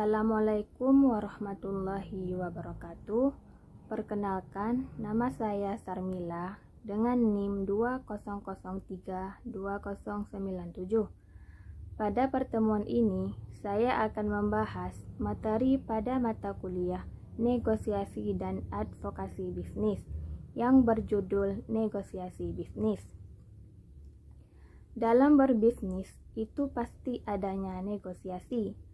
Assalamualaikum warahmatullahi wabarakatuh. Perkenalkan, nama saya Sarmila dengan NIM 20032097. Pada pertemuan ini, saya akan membahas materi pada mata kuliah Negosiasi dan Advokasi Bisnis yang berjudul Negosiasi Bisnis. Dalam berbisnis, itu pasti adanya negosiasi,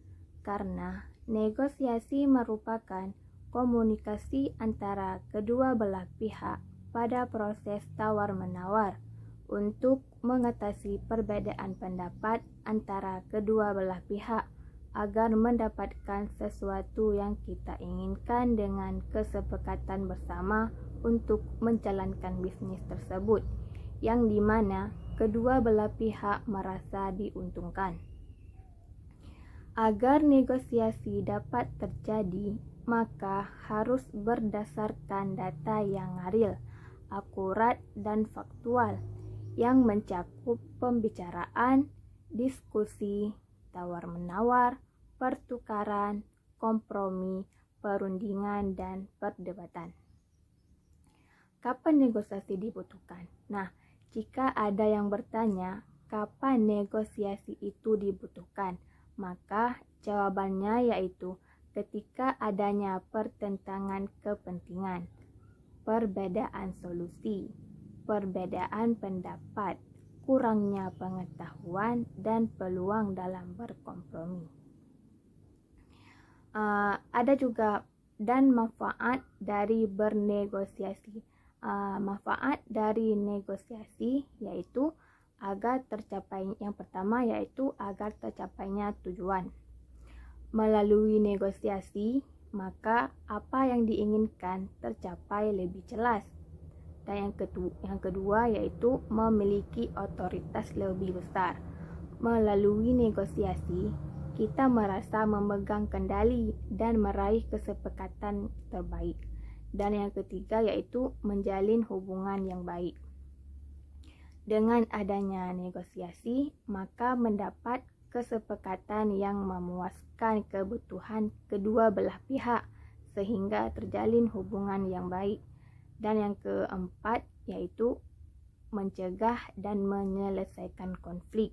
karena negosiasi merupakan komunikasi antara kedua belah pihak pada proses tawar-menawar untuk mengatasi perbedaan pendapat antara kedua belah pihak agar mendapatkan sesuatu yang kita inginkan dengan kesepakatan bersama untuk menjalankan bisnis tersebut, yang dimana kedua belah pihak merasa diuntungkan. Agar negosiasi dapat terjadi, maka harus berdasarkan data yang real, akurat, dan faktual, yang mencakup pembicaraan, diskusi, tawar-menawar, pertukaran, kompromi, perundingan, dan perdebatan. Kapan negosiasi dibutuhkan? Nah, jika ada yang bertanya, kapan negosiasi itu dibutuhkan? Maka jawabannya yaitu ketika adanya pertentangan kepentingan, perbedaan solusi, perbedaan pendapat, kurangnya pengetahuan, dan peluang dalam berkompromi. Ada juga dan manfaat dari bernegosiasi. Manfaat dari negosiasi yaitu agar tercapai, yang pertama yaitu agar tercapainya tujuan. Melalui negosiasi, maka apa yang diinginkan tercapai lebih jelas. Dan yang kedua yaitu memiliki otoritas lebih besar. Melalui negosiasi, kita merasa memegang kendali dan meraih kesepakatan terbaik. Dan yang ketiga yaitu menjalin hubungan yang baik. Dengan adanya negosiasi, maka mendapat kesepakatan yang memuaskan kebutuhan kedua belah pihak sehingga terjalin hubungan yang baik. Dan yang keempat yaitu mencegah dan menyelesaikan konflik.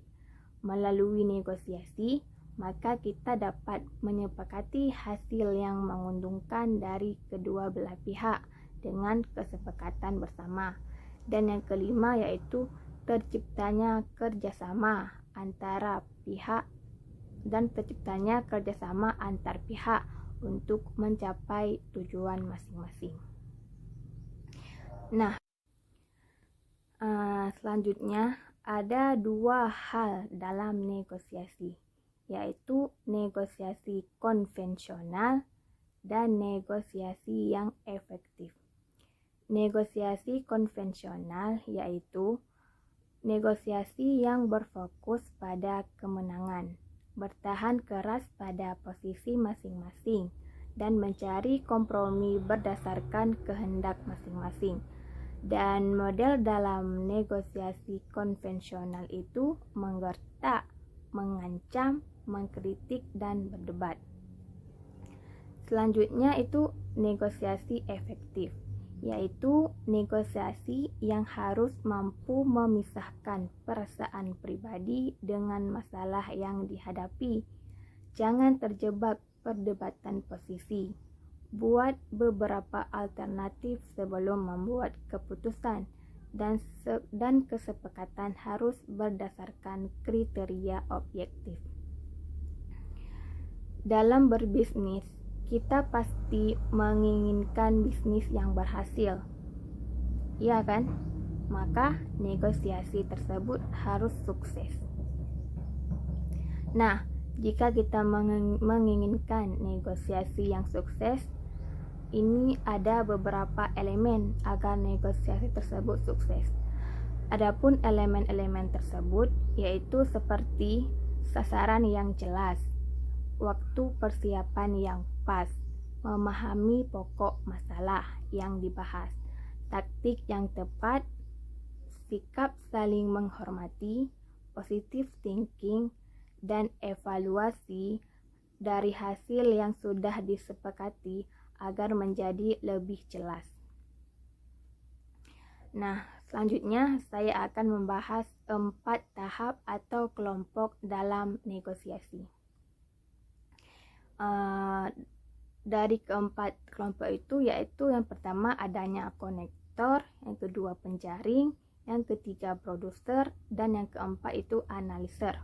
Melalui negosiasi, maka kita dapat menyepakati hasil yang menguntungkan dari kedua belah pihak dengan kesepakatan bersama. Dan yang kelima yaitu terciptanya kerjasama antara pihak dan terciptanya kerjasama antar pihak untuk mencapai tujuan masing-masing. Nah, selanjutnya ada dua hal dalam negosiasi, yaitu negosiasi konvensional dan negosiasi yang efektif. Negosiasi konvensional yaitu negosiasi yang berfokus pada kemenangan, bertahan keras pada posisi masing-masing, dan mencari kompromi berdasarkan kehendak masing-masing. Dan model dalam negosiasi konvensional itu menggertak, mengancam, mengkritik, dan berdebat. Selanjutnya itu negosiasi efektif, yaitu negosiasi yang harus mampu memisahkan perasaan pribadi dengan masalah yang dihadapi. Jangan terjebak perdebatan posisi. Buat beberapa alternatif sebelum membuat keputusan, dan kesepakatan harus berdasarkan kriteria objektif. Dalam berbisnis, kita pasti menginginkan bisnis yang berhasil, iya kan? Maka negosiasi tersebut harus sukses. Nah, jika kita menginginkan negosiasi yang sukses, ini ada beberapa elemen agar negosiasi tersebut sukses. Adapun elemen-elemen tersebut yaitu seperti sasaran yang jelas, waktu persiapan yang pas, memahami pokok masalah yang dibahas, taktik yang tepat, sikap saling menghormati, positive thinking, dan evaluasi dari hasil yang sudah disepakati agar menjadi lebih jelas. Nah, selanjutnya saya akan membahas 4 tahap atau kelompok dalam negosiasi. Dari keempat kelompok itu yaitu yang pertama adanya konektor, yang kedua penjaring, yang ketiga produser, dan yang keempat itu analiser.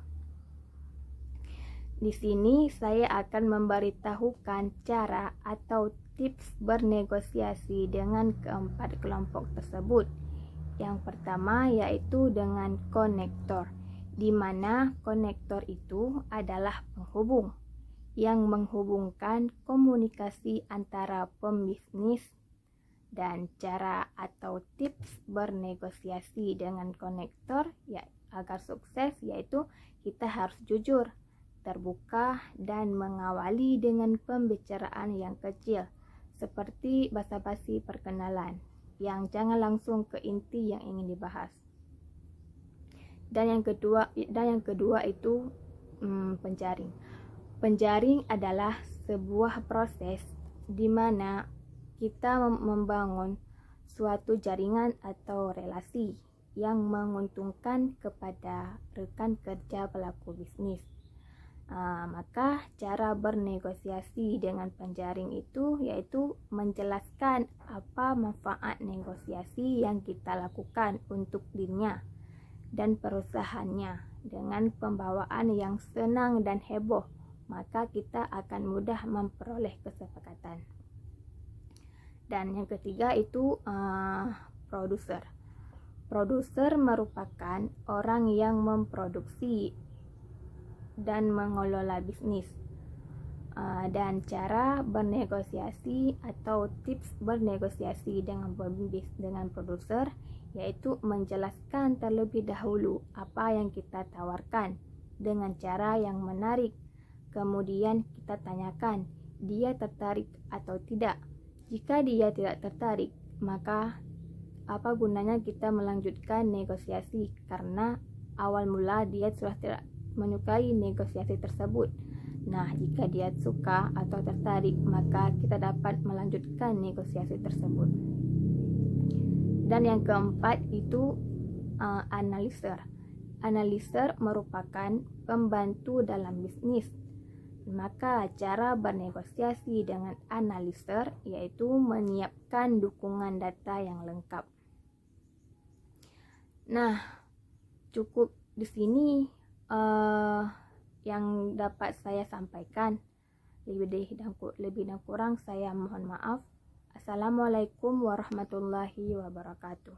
Di sini saya akan memberitahukan cara atau tips bernegosiasi dengan keempat kelompok tersebut. Yang pertama yaitu dengan konektor, di mana konektor itu adalah penghubung yang menghubungkan komunikasi antara pembisnis. Dan cara atau tips bernegosiasi dengan konektor ya agar sukses yaitu kita harus jujur, terbuka, dan mengawali dengan pembicaraan yang kecil seperti basa-basi perkenalan yang jangan langsung ke inti yang ingin dibahas. Dan yang kedua itu penjaring. Penjaring adalah sebuah proses di mana kita membangun suatu jaringan atau relasi yang menguntungkan kepada rekan kerja pelaku bisnis. Maka cara bernegosiasi dengan penjaring itu yaitu menjelaskan apa manfaat negosiasi yang kita lakukan untuk dirinya dan perusahaannya dengan pembawaan yang senang dan heboh, maka kita akan mudah memperoleh kesepakatan. Dan yang ketiga itu produser. Produser merupakan orang yang memproduksi dan mengelola bisnis. Dan cara bernegosiasi atau tips bernegosiasi dengan produser yaitu menjelaskan terlebih dahulu apa yang kita tawarkan dengan cara yang menarik. Kemudian kita tanyakan dia tertarik atau tidak. Jika dia tidak tertarik, maka apa gunanya kita melanjutkan negosiasi, karena awal mula dia sudah tidak menyukai negosiasi tersebut. Nah, jika dia suka atau tertarik, maka kita dapat melanjutkan negosiasi tersebut. Dan yang keempat itu analiser. Analiser merupakan pembantu dalam bisnis. Maka cara bernegosiasi dengan analiser yaitu menyiapkan dukungan data yang lengkap. Nah, cukup di sini yang dapat saya sampaikan. Lebih dan kurang saya mohon maaf. Assalamualaikum warahmatullahi wabarakatuh.